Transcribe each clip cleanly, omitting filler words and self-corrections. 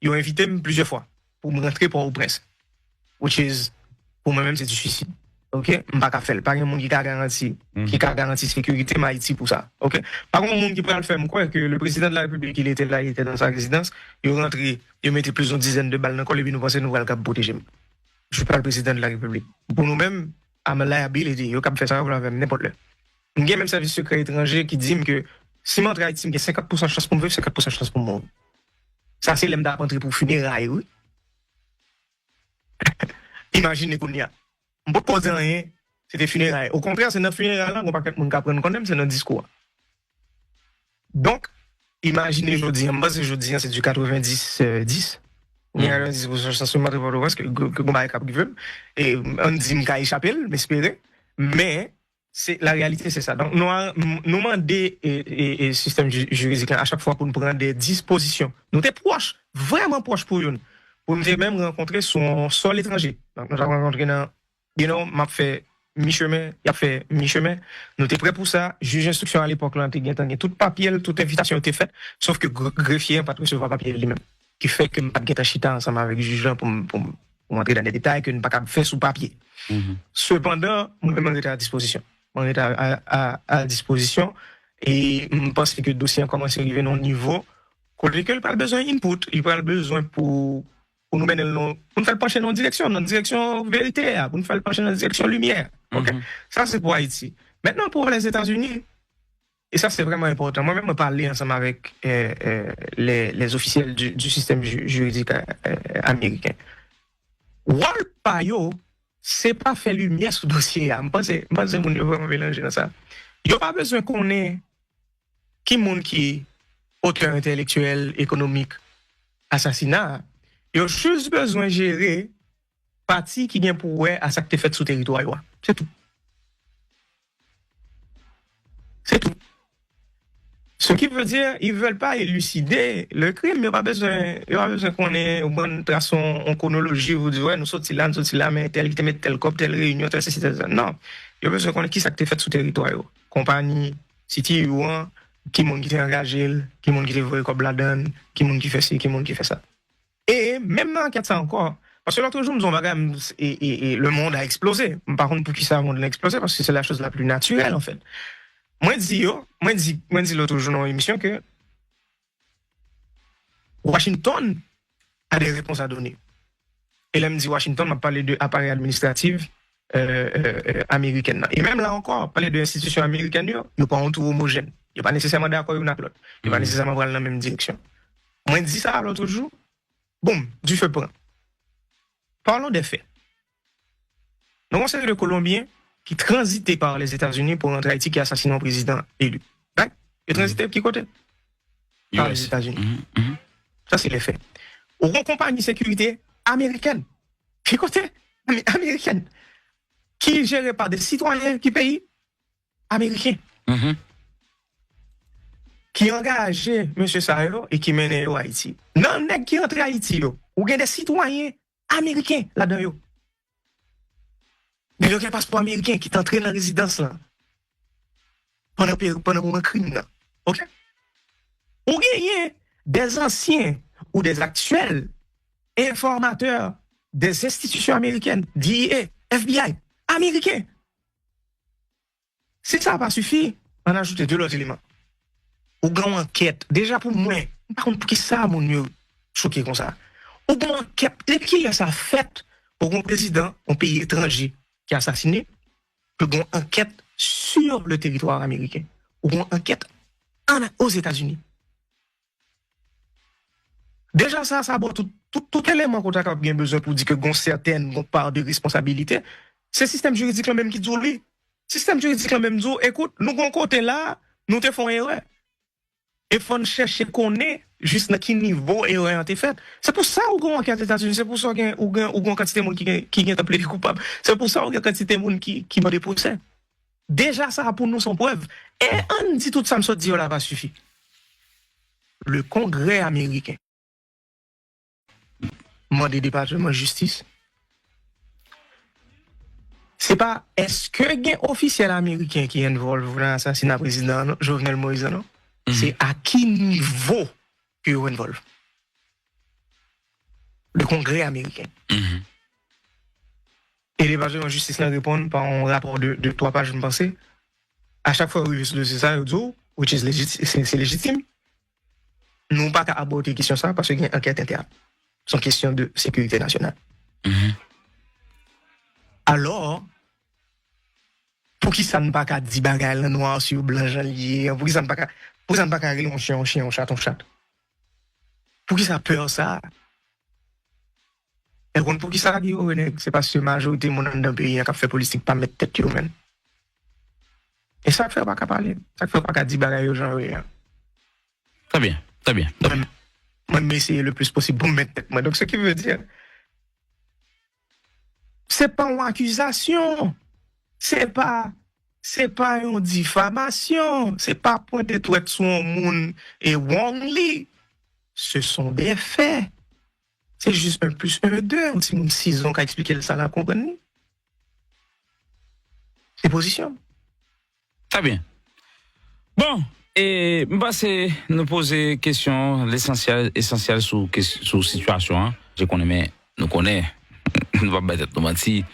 ils ont invité plusieurs fois pour me rentrer pour Port-au-Prince. Which is, pour moi-même, c'est du suicide. OK? Je ne peux pas faire. Pas un monde qui a garanti sécurité en Haïti pour ça. OK? Par contre, monde qui peut le faire, je crois que le président de la République, il était là, il était dans sa résidence, il est rentré, il mettait plusieurs dizaines de balles dans le col et puis nous pensons nous allons protéger. Je ne suis pas le président de la République. Pour nous-mêmes, à ma liability, il peut faire ça pour n'importe quoi. Il y a même service secret étranger qui dit que si je rentre à Haïti, il y a 50% de chance pour me vivre, 50% de chance pour mourir. Ça, c'est l'aime d'apprendre pour funérailles, oui. Imaginez qu'on y a. On ne peut pas dire rien, c'était funérailles. Au contraire, c'est notre funérailles-là qu'on ne peut pas prendre quand même, c'est notre discours. Donc, imaginez aujourd'hui, c'est du 90-10. Il y a 10% de chance pour mourir, que je vais et on dit que je échappé, m'espérer. Mais, la réalité, c'est ça. Donc, nous demandons des systèmes juridiques à chaque fois pour nous prendre des dispositions. Nous sommes proches, vraiment proches pour nous. Pour nous même rencontrer sur sol étranger. Donc, nous avons rencontré dans, m'a fait mi-chemin, il a fait mi-chemin. Nous étions prêts pour ça. Juge d'instruction à l'époque, là, tout papier, toute invitation était faite, sauf que greffier n'a pas recevoir papier lui-même. Qui fait que je n'ai pas de chita ensemble avec le juge pour entrer dans les détails que je n'ai pas faire sous papier. Cependant, moi-même, j'étais à disposition. On est à disposition et je pense que le dossier a commencé à arriver à un niveau qu'on n'a pas besoin d'input, il n'a pas besoin pour nous mener pour nous faire pencher dans une direction vérité, pour nous faire pencher dans une direction lumière. Okay? Ça, c'est pour Haïti. Maintenant, pour les États-Unis, et ça, c'est vraiment important. Moi-même, je parlais ensemble avec les officiels du système juridique américain. Walpayo, c'est pas fait lumière sur le dossier. Je pense que je vais vraiment mélanger dans ça. Il n'y a pas besoin qu'on ait qui est auteur intellectuel, économique, assassinat. Il y a juste besoin de gérer parti qui vient pour à ça qui est fait sous territoire. C'est tout. C'est tout. Ce qui veut dire, ils ne veulent pas élucider le crime, il n'y a pas besoin qu'on ait une bonne traçon en chronologie, vous dites, ouais, nous sortis là, mais tel qui met tel cop, telle réunion, tel ceci, tel ça. Non. Il y a besoin qu'on ait qui ça qui fait sous territoire. Compagnie, City, qui monde qui est engagé, qui monde qui est vrai comme la donne, qui monde qui fait ci, qui monde qui fait ça. Et même dans le ça encore, parce que l'autre jour, nous avons et le monde a explosé. Par contre, pour qui ça, le monde a explosé? Parce que c'est la chose la plus naturelle, en fait. Moi, je dis l'autre jour dans l'émission que Washington a des réponses à donner. Et là, me dit Washington m'a parlé de appareil administratif américain. Et même là encore, parler de institutions américaines, il n'y a pas un tout homogène. Il n'y a pas nécessairement d'accord avec l'autre. Il n'y a pas nécessairement aller dans la même direction. Moi, je dis ça l'autre jour. Boum, du feu prend. Parlons des faits. Nous avons un série de Colombiens qui transitaient par les États-Unis pour rentrer à Haïti qui a assassiné un président élu. Right? Ils transitaient de qui côté? Par les États-Unis. Ça, c'est les faits. Ou une compagnie de sécurité américaine. Qui côté? Américaine. Qui est gérée par des citoyens qui pays américains. Qui engagent M. Sayo et qui mène à Haïti. Non, nèg qui entre à Haïti, ou bien des citoyens américains là-dedans. Mais il y a un passeport américain qui est entré dans la résidence là. Pendant un crime là. OK? Ou bien des anciens ou des actuels informateurs des institutions américaines, DIA, FBI, américains. Si ça n'a pas suffi, on a ajouté deux autres éléments. Ou grand enquête, déjà pour moi, par contre, pour qui ça, mon mieux, choqué comme ça. Ou grand enquête, dès qu'il y a ça fait pour un président, un pays étranger qui a assassiné, que grand enquête sur le territoire américain. Ou grand enquête aux États-Unis. Déjà, ça bon, tout élément qu'on a bien besoin pour dire que gon certaine part de responsabilité, c'est le système juridique là même qui dit lui. Système juridique là même dit, écoute, nous gon côté là, nous te font erreur. Et faut chercher qu'on est juste dans quel niveau erreur a été faite. C'est pour ça qu'on a enquête aux États-Unis, c'est pour ça qu'on a quantité de monde qui est appelé coupable. C'est pour ça qu'on a quantité de monde qui m'a des procès. Déjà ça pour nous son preuve. Et on dit tout ça me soit dit là pas suffit. Le Congrès américain demande au département de justice. C'est pas est-ce que il y a un officiel américain qui est involvé dans l'assassinat président Jovenel Moïse non? C'est à quel niveau que vous involve. le Congrès américain. Et les pages de justice répondent par un rapport de 3 pages, je me pensais. À chaque fois, c'est ça, c'est légitime. Nous n'avons pas qu'à aborder la question ça parce qu'il y a une enquête interne. C'est une question de sécurité nationale. Alors, pour qui ça ne pas qu'à dire bagaille noir sur blanc lié, pour qui ça ne pas qu'à rire un chien, un chat, un chat. Pour qui ça peur ça? Et pour qui ça dit, c'est parce que la majorité de mon dans le pays qui a fait politique pas mettre tête humaine. Et ça ne fait pas qu'à parler. Ça ne fait pas qu'à dire bagaille aux gens. Très bien, très bien. Moi, je vais essayer le plus possible pour me mettre tête. Donc, ce qui veut dire, c'est pas une accusation. C'est pas une diffamation. C'est pas pointer tout sur un monde et wrongly. Ce sont des faits. C'est juste 1 + 1 = 2. On dit 6 ans qu'à expliquer ça là, comprenez? C'est position. Très bien. Bon, et c'est nous poser question l'essentiel sur situation. Hein. Je connais, mais nous connaissons. Nous va mettre nous mentir.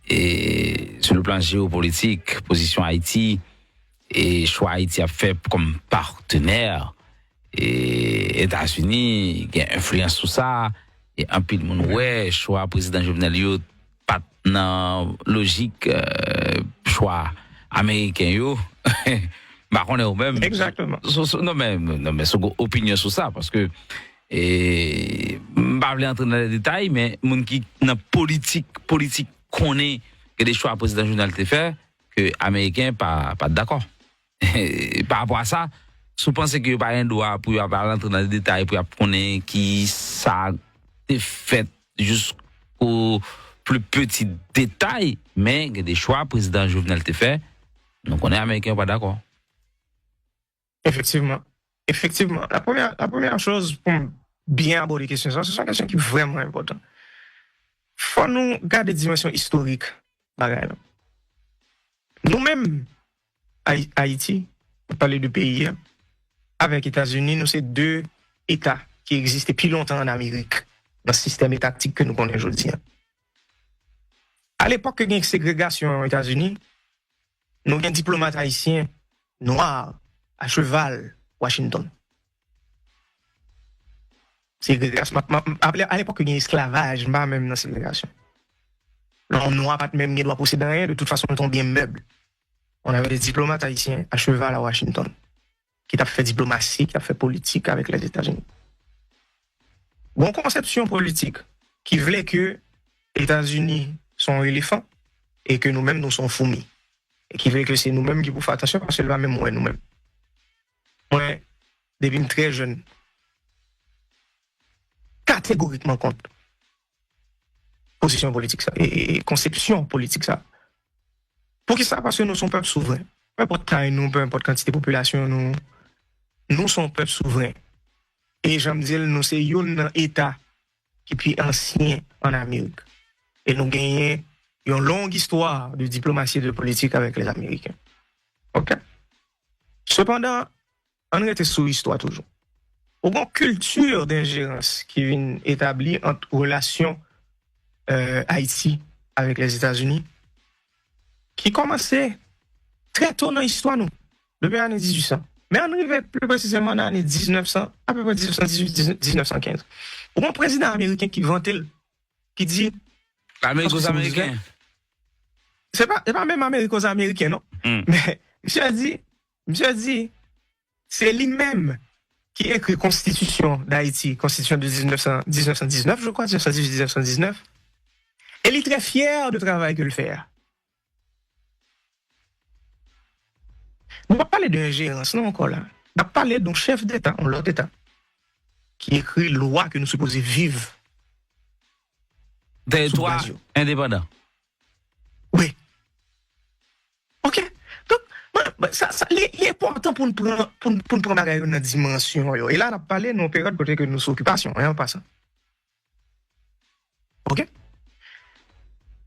Et sur le plan géopolitique, position Haïti et choix Haïti a fait comme partenaire et États-Unis qui a influence sur ça et un peu de monde ouais choix président Jovenel yo pas dans logique choix américain yo bah on est au même exactement non mais son opinion sur ça parce que et pas aller entrer dans les détails mais monde qui dans politique connaît que des choix président Jovenel te fait que américain pas d'accord par rapport à ça si vous pensez que vous n'avez pas un droit pour rentrer dans les détails, pour connaître qui ça a été fait jusqu'au plus petit détail, mais il y a des choix, le président Jovenel te fait, donc on est américain, pas d'accord. Effectivement. La première chose pour bien aborder les questions, ce sont des questions qui sont vraiment importantes. Il faut nous garder des dimensions historiques. Nous-mêmes, Haïti, on parle du pays, avec les États-Unis, nous, c'est 2 États qui existent depuis longtemps en Amérique, dans le système étatique que nous connaissons aujourd'hui. À l'époque, il y a une ségrégation aux États-Unis, nous avons un diplomate haïtien noir à cheval, Washington. Ségrégation. À l'époque, il y a un esclavage, pas même dans la ségrégation. On noir pas même droit posséder rien, de toute façon, on tombe bien meuble. On avait des diplomates haïtiens à cheval à Washington, qui a fait diplomatie, qui a fait politique avec les États-Unis. Bon conception politique qui voulait que les États-Unis sont éléphants et que nous-mêmes nous sommes fourmis. Et qui voulait que c'est nous-mêmes qui pouvons faire attention parce que là même moi nous-mêmes. Moi, depuis très jeune, catégoriquement contre position politique ça et conception politique ça. Pour qui ça? Parce que nous sommes peuple souverain. Peu importe taille nous, peu importe quantité de population nous sommes peuple souverain. Et j'aime dire, nous sommes un État qui est ancien en Amérique. Et nous gagnons une longue histoire de diplomatie et de politique avec les Américains. OK? Cependant, on reste sous l'histoire toujours. Il y a une culture d'ingérence qui vient établie entre relations Haïti avec les États-Unis qui commençait très tôt dans l'histoire, nous, depuis l'année 1800. Mais on arrivait plus précisément dans l'année 1900, à peu près 1918-1915. Pour un président américain qui vantait, qui dit... L'Amérique aux Américains. C'est pas même Amérique aux Américains, non? Mais monsieur a dit, c'est lui-même qui écrit Constitution d'Haïti, Constitution de 1919, je crois, 1918-1919. Et il est très fier du travail qu'il fait. On va parler d'ingérence, non encore là. On va parler d'un chef d'État, un l'autre État, qui écrit loi que nous supposons vivre. Territoire indépendant. Oui. OK. Donc, ça il est important pour nous prendre une dimension. Et là, on a parlé d'une période côté que nous sommes occupation, rien pas ça. OK?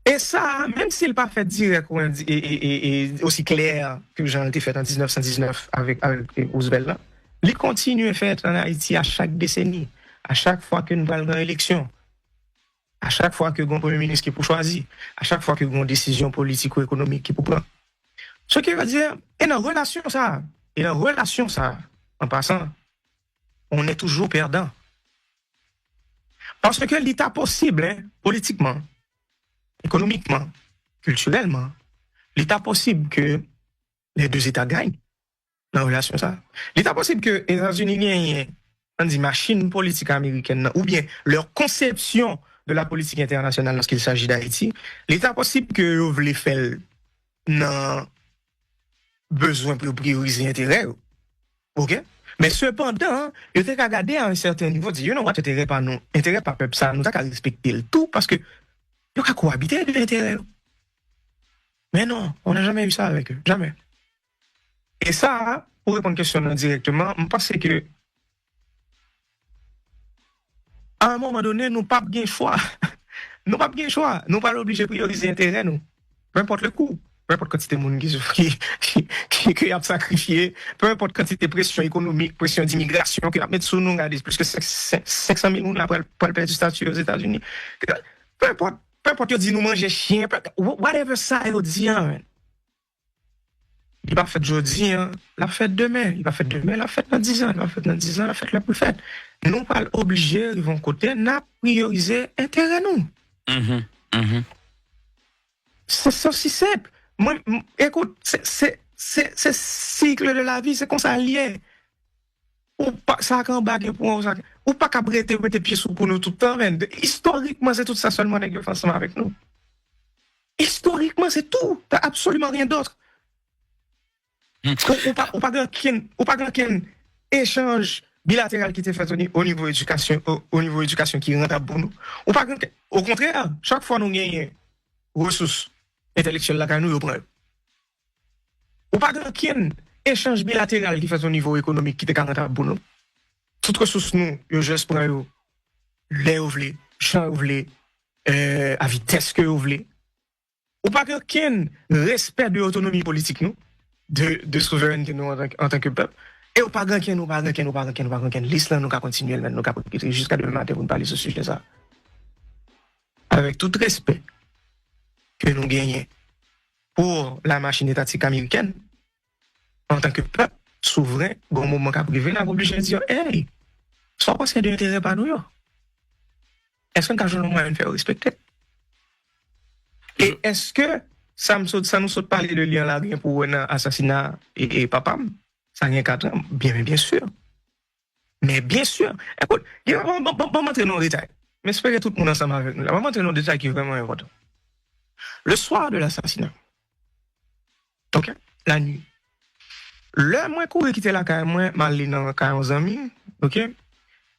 Et ça, même s'il n'est pas fait direct et aussi clair que Jean l'ai fait en 1919 avec Roosevelt, là, il continue à faire en Haïti à chaque décennie, à chaque fois que nous allons dans l'élection. À chaque fois que un premier ministre qui pour choisir, à chaque fois que une décision politique ou économique qui pour prendre. Ce qui veut dire, et dans relation ça, en passant, on est toujours perdant. Parce que l'état possible, hein, politiquement, économiquement, culturellement, l'état possible que les deux États gagnent dans la relation ça. L'état possible que les États-Unis gagnent, on dit machine politique américaine, ou bien leur conception de la politique internationale lorsqu'il s'agit d'Haïti, l'état possible que vous voulez faire dans besoin pour prioriser l'intérêt. OK? Mais cependant, il faut regarder à un certain niveau, dire, you know what, intérêt pas nous, intérêt pas peuple, ça, nous avons respecter le tout parce que il y a cohabiter de l'intérêt. Mais non, on n'a jamais eu ça avec eux. Jamais. Et ça, pour répondre à la question directement, je pense que à un moment donné, nous pas bien choix. Nous pas bien choix. Nous pas obligés de prioriser l'intérêt, nous. Peu importe le coût. Peu importe quantité de monde qui a sacrifié, peu importe quantité de pression économique, pression d'immigration, qui a mis sous nous, regardez, plus que 500 000 personnes pour le perdre du statut aux États-Unis. Peu importe, il dit nous manger chien, whatever ça, il dit, hein. Il va faire aujourd'hui, hein, la fête demain, il va faire demain, la fête dans 10 ans, il va faire dans 10 ans, la fête la plus faite. Nous pas obligés, ils vont côté, n'a prioriser intérêt nous. C'est ça aussi simple. Moi, écoute, c'est cycle de la vie, c'est comme ça lié. Ou pas ça qu'en bague pour ça. Ou pas qu'à prêter pieds sous pour nous tout le temps. Historiquement, c'est tout ça seulement avec ensemble avec nous. Historiquement, c'est tout. T'as absolument rien d'autre. Ou pas qu'un échange bilatéral qui était fait au niveau éducation, au niveau éducation qui est rentable pour nous. Ou pas au contraire, chaque fois nous gagnons ressources intellectuelles là nous prenons. Ou pas qu'un échange bilatéral qui fait au niveau économique qui est rentable pour nous. Toutes ressources nous, je prends les ouvlés, champs ouvlés, à vitesse que ouvlés. Ou pas qu'un respect de l'autonomie politique nous. De souveraineté nous en tant que peuple. Et au pas grand l'islam nous continuer nous jusqu'à demain matin pour nous parler de ce sujet ça. Avec tout respect que nous gagnons pour la machine étatique américaine en tant que peuple souverain, bon moment qu'a privé là obligé de dire hey, soit parce qu'il y a de l'intérêt par nous. Est-ce qu'on a un moyen de faire respecter? Et est-ce que ça nous saute parler de lien là rien pour un assassinat et papa ça rien 4 ans bien sûr mais bien sûr écoute on va montrer nos détails mais j'espère que tout le monde ensemble avec nous on va montrer nos détails qui est vraiment important. Le soir de l'assassinat, ok, la nuit, le moins couru quitter la caille moi m'aller dans caille aux amis, ok,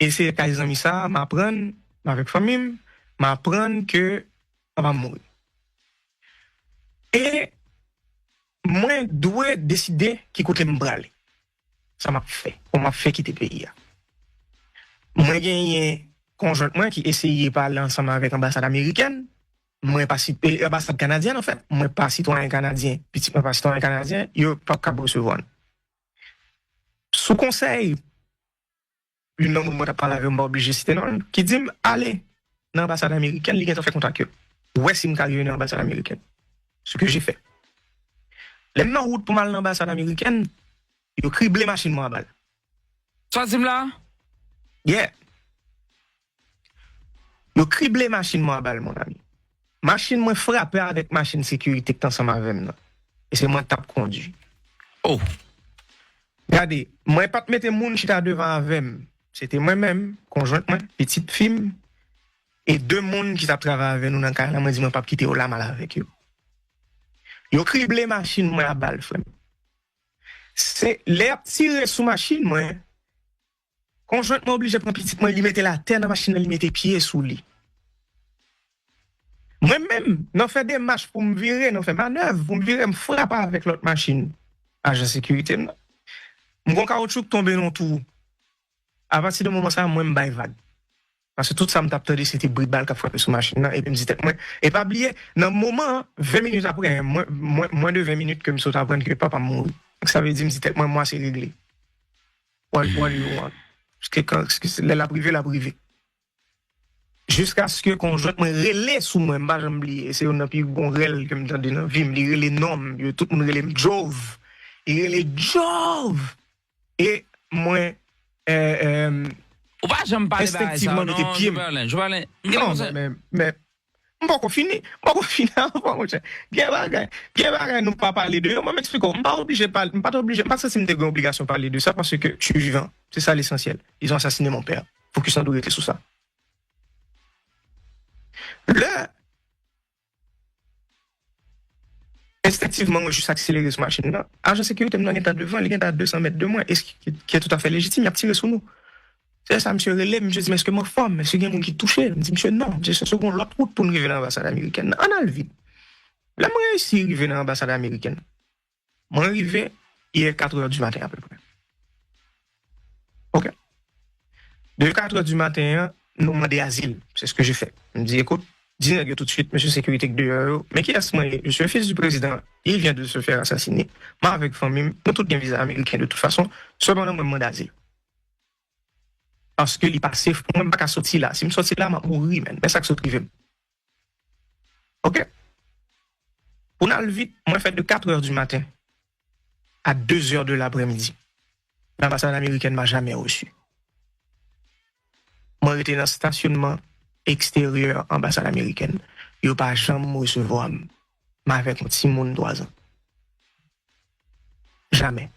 et c'est caille aux amis ça m'apprendre avec famille m'apprendre que on va mourir. Et moi, dois décider qui côté me braler. Ça m'a fait. On m'a fait quitter le pays. Moi, j'ai conjointement qui essayait de parler ensemble avec l'ambassade américaine. Moi, pas l'ambassade canadienne, en fait. Moi, pas citoyen canadien. Petit, pas citoyen canadien. Il n'y a pas qu'à recevoir. Sous conseil, une homme qui a parlé avec moi, obligé de citer non, qui dit allez dans l'ambassade américaine, il a fait contact. Ouais, si je suis arrivé dans l'ambassade américaine. Ce que j'ai fait. Les mêmes routes pour mal dans l'ambassade américaine, ils ont criblé machine moi à balle. Ça dit là? Yeah. Ils ont criblé machine moi à balle, mon ami. Machine moi frappé avec machine sécurité qui est ensemble avec moi. Et c'est moi qui tape conduit. Oh. Regardez, moi pas te mettre moun chita devant avec moi. C'était moi-même, conjointement, petite fille, et 2 moun qui t'a travaillé avec nous dans le cas, moi dis moi pas quitter au la mal avec eux. Yo criblé machine moi à balle frère. C'est les tirer sous machine moi. Conjointement obligé prendre petit moi, lui mettre la terre dans machine, lui mettre pied sous lui. Moi même, non fait des marches pour me virer, non fait manœuvre pour me virer, me frapper avec l'autre machine. Agent sécurité. Mon caoutchouc tomber dans tout. À partir de moment ça moi me baille vague. Parce que tout ça me tape c'était bruit balle qui a frappé sur machine et puis me dit moi et pas oublier dans le moment 20 minutes après moins de 20 minutes que me saute apprendre que papa mourir. Ça veut dire me dit moi c'est réglé. What you want? Parce que la privée. Jusqu'à ce que conjointement relais sous moi, m'pas jamais oublier, c'est un plus bon rel que m'tande dans vie, m'li relais nom, tout le monde relais Jove. Il relais Jove. Et moi Ou pas jamais parler de ça. instinctivement Non, mettez pied. Non, mais m'pas qu'on finit avant mon cher. Bien bagay nous pas parler de eux. Moi m'explique, m'pas obligé pas ça c'est une obligation de parler de ça parce que je suis vivant. C'est ça l'essentiel. Ils ont assassiné mon père. Faut que ça doit être sous ça. Là, instinctivement, moi, je suis accéléré sur machine là. Agent sécurité, nous, est à devant, il est à 200 mètres de moi, et ce qui est tout à fait légitime, il a tiré sur nous. C'est ça, monsieur relève, monsieur dit, mais est-ce que moi, femme, est-ce qu'il y a quelqu'un qui touché? Je dis, monsieur, non, j'ai ce second l'autre route pour nous arriver dans l'ambassade américaine. On a le vide. Là, moi, ici, arrivé dans l'ambassade américaine. Moi, arrivé, il est 4 heures du matin, à peu près. OK. De 4 heures du matin, nous demandons asile. C'est ce que j'ai fait. Je me dis, écoute, dis-le tout de suite, monsieur sécurité de 2 heures. Mais qui est-ce que je suis le fils du président. Il vient de se faire assassiner. Moi, avec famille, nous tous bien visa américain de toute façon. Cependant, moi, je demande asile. Parce que il passe, moi, je ne peux pas sortir là. Si je sortis là, je vais mourir, man. Mais ça que je privé. OK? Pour aller vite, moi, je fais de 4 heures du matin à 2 heures de l'après-midi. L'ambassade américaine ne m'a jamais reçu. Moi, j'étais dans le stationnement extérieur ambassade américaine. Ils n'ont pas jamais recevoir avec mon petit monde 3 ans. Jamais.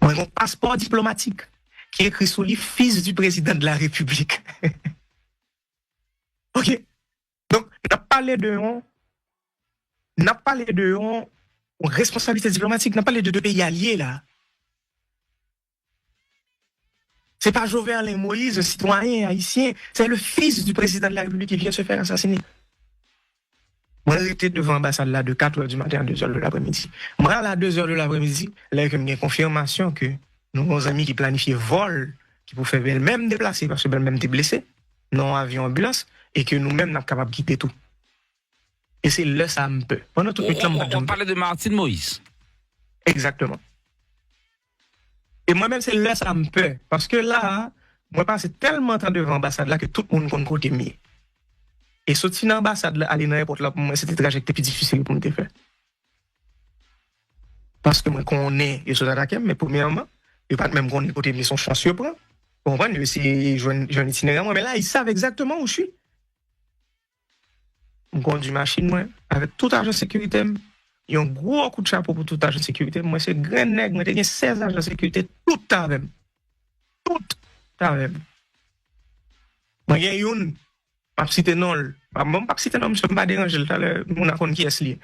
Moi, j'ai un passeport diplomatique qui est écrit sous les fils du président de la République. OK? Donc, on a parlé de responsabilité diplomatique, on a parlé de 2 pays alliés là. C'est pas Jovenel Moïse, citoyen haïtien, c'est le fils du président de la République qui vient se faire assassiner. Moi, j'étais devant l'ambassade là de 4 heures du matin à 2 heures de l'après-midi. Moi, à 2 heures de l'après-midi, là, j'ai confirmation que nous avons amis qui planifiaient vol, qui pouvaient faire elles-mêmes déplacer parce que elles-mêmes étaient blessées, non avion ambulance, et que nous-mêmes, nous sommes capables de quitter tout. Et c'est là ça me peut. On parlait de Martine Moïse. Exactement. Et moi-même, c'est là ça me peut. Parce que là, moi, passe tellement de temps devant l'ambassade là que tout le monde compte côté mieux. Et sortir dans l'ambassade là, aller dans l'aéroport là, pour moi, c'était trajectoire plus difficile pour me faire. Parce que moi, connais les choses attaquées, mais premièrement, il n'y a pas même qu'on côté de son chanceux prend. Vous comprenez? C'est un itinéraire, mais là, ils savent exactement où je suis. Je conduis machine, moi, avec tout agent de sécurité. Il y a un gros coup de chapeau pour tout agent de sécurité. Moi, c'est grand nègre. Moi, j'ai 16 agents de sécurité, tout à même. Tout à même. Moi, j'ai une, pas citer non. Pas citer non, monsieur, pas déranger. Mon account qui est lié.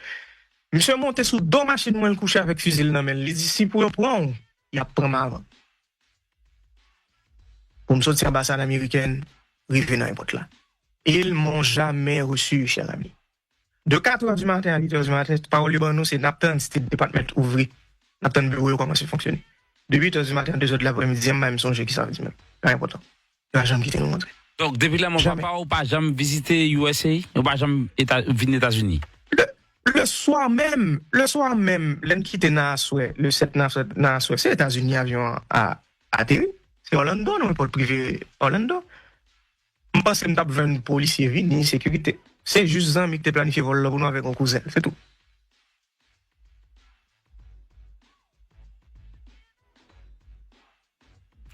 Monsieur monté sous 2 machines, moi, le coucher avec fusil dans main. Il dit, si pour le prendre, il a pris avant. Pour me sortir à l'ambassade américaine, river dans n'importe là. Ils m'ont jamais reçu, cher ami. De 4 heures du matin à 8 heures du matin, parole de nous, c'est Napton, c'était le département ouvrier. Napton bureau, comment ça fonctionne. De 8 heures du matin à 2 heures de l'après-midi, je me songe qui ça veut dire même. Pas important. Je n'ai jamais quitté nous montrer. Donc, depuis là, mon papa, ou pas jamais visité USA, ou pas jamais venir aux États-Unis? Le soir même, l'un quitté Nassau, le 7 Nassau, c'est les États-Unis avion à atterrir. C'est Orlando, non, pas le privé Orlando. Je pense que je vais un policier ni sécurité. C'est juste un mec qui a planifié vol pour nous avec un cousin, c'est tout.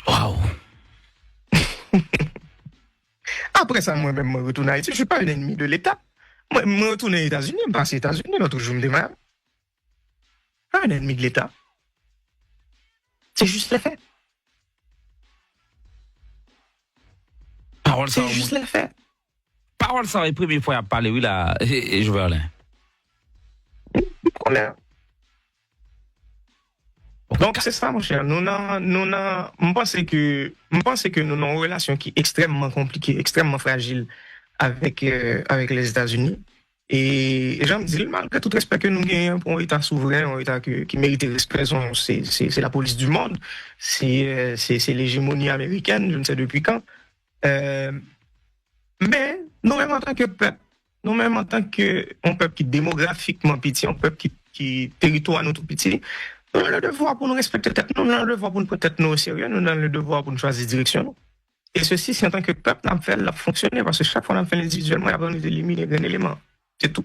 Waouh! Après ça, moi-même, je retourne à Haïti. Je ne suis pas un ennemi de l'État. Moi, je retourne aux États-Unis, je passe aux États-Unis, je toujours me démarre. Pas un ennemi de l'État. C'est juste les faits. C'est juste les faits. Parole ça, la première fois à parler, oui, là, et je vais aller. Donc, c'est ça, mon cher. Je pense que nous avons une relation qui est extrêmement compliquée, extrêmement fragile avec les États-Unis. Et j'en dis, malgré tout respect que nous gagnons pour un État souverain, un État qui mérite respect, c'est la police du monde, c'est l'hégémonie américaine, je ne sais depuis quand. Mais nous-mêmes en tant que peuple, nous-mêmes en tant qu'un peuple qui est démographiquement petit, un peuple qui territoire nous tout petit, nous avons le devoir pour nous respecter tête, nous avons le devoir pour nous prendre tête nous au sérieux, nous avons le devoir pour nous choisir direction. Et ceci, c'est en tant que peuple, on a fait fonctionner parce que chaque fois qu'on a fait individuellement, il y a besoin d'éliminer un élément. C'est tout.